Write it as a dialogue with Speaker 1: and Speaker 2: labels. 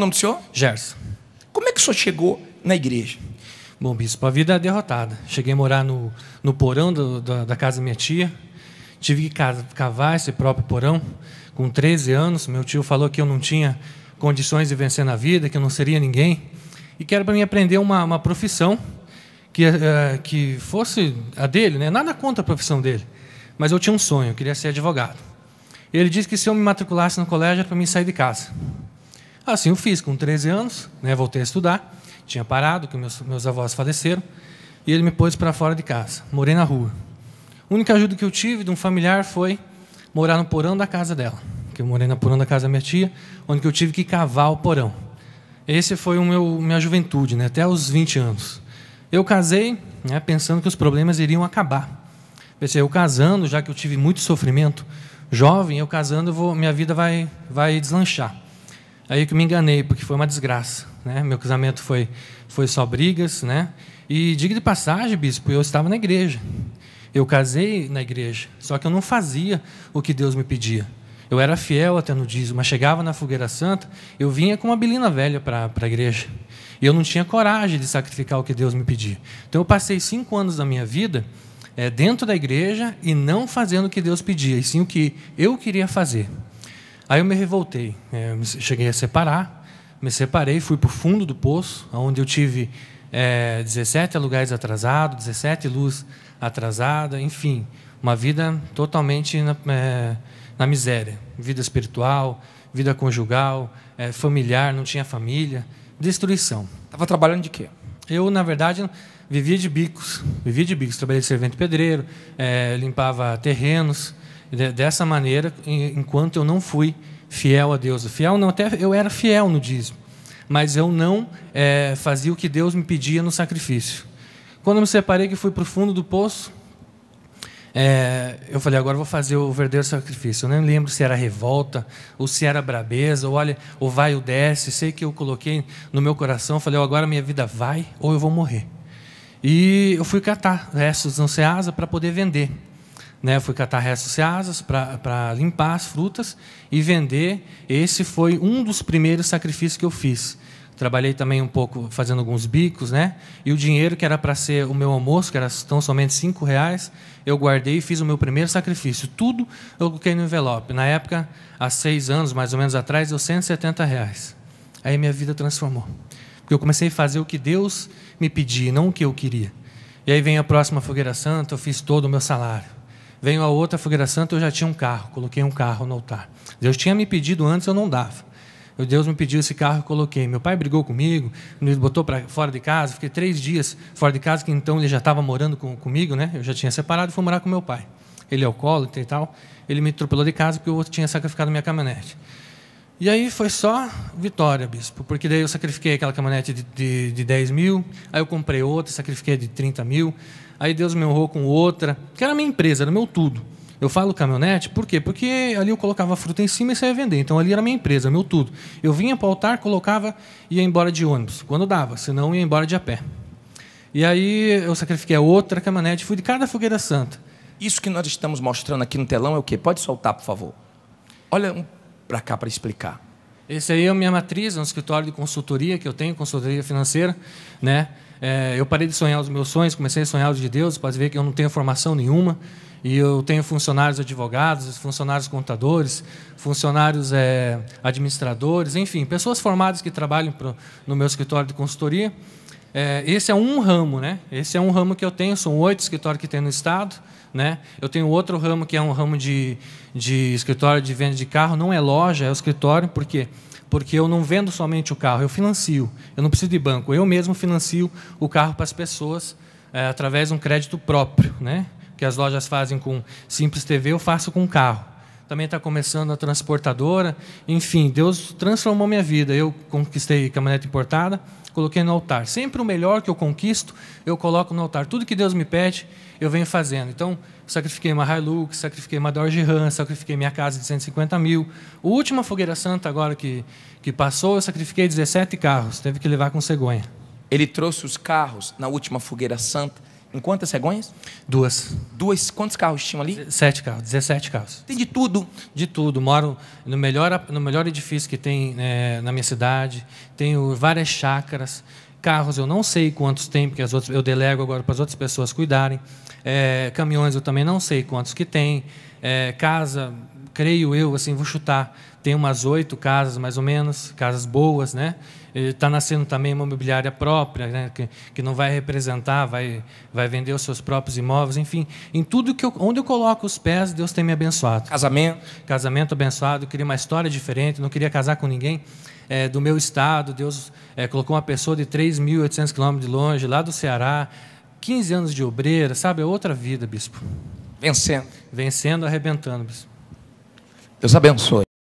Speaker 1: O nome do senhor?
Speaker 2: Gerson.
Speaker 1: Como é que o senhor chegou na igreja?
Speaker 2: Bom, bispo, a vida é derrotada. Cheguei a morar no porão da casa da minha tia. Tive que cavar esse próprio porão. Com 13 anos, meu tio falou que eu não tinha condições de vencer na vida, que eu não seria ninguém. E que era para mim aprender uma profissão que fosse a dele, né? Nada contra a profissão dele. Mas eu tinha um sonho, eu queria ser advogado. Ele disse que se eu me matriculasse no colégio era para mim sair de casa. Assim eu fiz, com 13 anos, né? Voltei a estudar. Tinha parado, que meus avós faleceram. E ele me pôs para fora de casa. Morei na rua. A única ajuda que eu tive de um familiar foi morar no porão da casa dela. Que eu morei no porão da casa da minha tia, onde eu tive que cavar o porão. Esse foi minha juventude, né? Até os 20 anos. Eu casei, né, pensando que os problemas iriam acabar. Pensei, eu casando, já que eu tive muito sofrimento, jovem, eu casando, minha vida vai deslanchar. Aí que eu me enganei, porque foi uma desgraça, né? Meu casamento foi só brigas, né? E diga de passagem, bispo, eu estava na igreja. Eu casei na igreja, só que eu não fazia o que Deus me pedia. Eu era fiel até no dízimo, mas chegava na fogueira santa, eu vinha com uma bilina velha para a igreja. E eu não tinha coragem de sacrificar o que Deus me pedia. Então eu passei 5 anos da minha vida dentro da igreja e não fazendo o que Deus pedia, e sim o que eu queria fazer. Aí eu me revoltei, cheguei a separar, me separei, fui para o fundo do poço, onde eu tive 17 aluguéis atrasados, 17 luz atrasada, enfim, uma vida totalmente na miséria, vida espiritual, vida conjugal, familiar, não tinha família, destruição.
Speaker 1: Estava trabalhando de quê?
Speaker 2: Eu, na verdade, vivia de bicos, trabalhei de servente pedreiro, limpava terrenos, dessa maneira, enquanto eu não fui fiel a Deus. Fiel não, até eu era fiel no dízimo, mas eu não fazia o que Deus me pedia no sacrifício. Quando eu me separei, que fui para o fundo do poço, eu falei, agora eu vou fazer o verdadeiro sacrifício. Eu nem lembro se era revolta, ou se era brabeza, ou olha, ou vai ou desce. Sei que eu coloquei no meu coração, falei, agora minha vida vai ou eu vou morrer. E eu fui catar restos no Ceasa para poder vender. Eu fui catar restos Ceasas para limpar as frutas e vender. Esse foi um dos primeiros sacrifícios que eu fiz. Trabalhei também um pouco fazendo alguns bicos, né? E o dinheiro que era para ser o meu almoço, que era tão somente R$5, eu guardei e fiz o meu primeiro sacrifício. Tudo eu coloquei no envelope. Na época, há 6 anos, mais ou menos atrás, deu R$170. Aí minha vida transformou. Porque eu comecei a fazer o que Deus me pedia, não o que eu queria. E aí vem a próxima fogueira santa, eu fiz todo o meu salário. Veio a outra fogueira santa, eu já tinha um carro, coloquei um carro no altar. Deus tinha me pedido antes, eu não dava. Deus me pediu esse carro, eu coloquei. Meu pai brigou comigo, me botou para fora de casa. Fiquei 3 dias fora de casa, que então ele já estava morando comigo, né? Eu já tinha separado e fui morar com meu pai. Ele é alcoólatra e tal. Ele me atropelou de casa porque eu tinha sacrificado minha caminhonete. E aí foi só vitória, bispo, porque daí eu sacrifiquei aquela caminhonete de 10 mil, aí eu comprei outra, sacrifiquei de 30 mil, aí Deus me honrou com outra, que era a minha empresa, era meu tudo. Eu falo caminhonete, por quê? Porque ali eu colocava a fruta em cima e saía vender. Então ali era minha empresa, meu tudo. Eu vinha para o altar, colocava e ia embora de ônibus, quando dava, senão ia embora de a pé. E aí eu sacrifiquei a outra caminhonete, fui de cada fogueira santa.
Speaker 1: Isso que nós estamos mostrando aqui no telão é o quê? Pode soltar, por favor. Olha para cá para explicar.
Speaker 2: Esse aí é a minha matriz, é um escritório de consultoria que eu tenho, consultoria financeira, né? Eu parei de sonhar os meus sonhos, comecei a sonhar os de Deus. Pode ver que eu não tenho formação nenhuma. E eu tenho funcionários advogados, funcionários contadores, funcionários administradores, enfim, pessoas formadas que trabalham no meu escritório de consultoria. Esse é um ramo, né? Esse é um ramo que eu tenho, são 8 escritórios que tem no estado, né? Eu tenho outro ramo que é um ramo de escritório de venda de carro, não é loja, é o escritório, por quê? Porque eu não vendo somente o carro, eu financio, eu não preciso de banco, eu mesmo financio o carro para as pessoas através de um crédito próprio, né? Que as lojas fazem com Simples TV, eu faço com carro. Também está começando a transportadora. Enfim, Deus transformou minha vida. Eu conquistei caminhonete importada, coloquei no altar. Sempre o melhor que eu conquisto, eu coloco no altar. Tudo que Deus me pede, eu venho fazendo. Então, sacrifiquei uma Hilux, sacrifiquei uma Dodge Ram, sacrifiquei minha casa de 150 mil. A última fogueira santa agora que passou, eu sacrifiquei 17 carros. Teve que levar com cegonha.
Speaker 1: Ele trouxe os carros na última fogueira santa Em quantas cegonhas?
Speaker 2: 2.
Speaker 1: Quantos carros tinham ali?
Speaker 2: 7 carros, 17 carros.
Speaker 1: Tem de tudo.
Speaker 2: De tudo. Moro no melhor edifício que tem na minha cidade. Tenho várias chácaras. Carros eu não sei quantos tem, porque eu delego agora para as outras pessoas cuidarem. Caminhões eu também não sei quantos que tem. Casa, creio eu, assim, vou chutar, tem umas 8 casas, mais ou menos, casas boas, né? Está nascendo também uma imobiliária própria, né? que não vai representar, vai vender os seus próprios imóveis, enfim. Em tudo onde eu coloco os pés, Deus tem me abençoado. Casamento abençoado, eu queria uma história diferente, não queria casar com ninguém do meu estado. Deus colocou uma pessoa de 3.800 quilômetros de longe, lá do Ceará, 15 anos de obreira, sabe? É outra vida, bispo.
Speaker 1: Vencendo.
Speaker 2: Vencendo, arrebentando, bispo.
Speaker 1: Deus abençoe.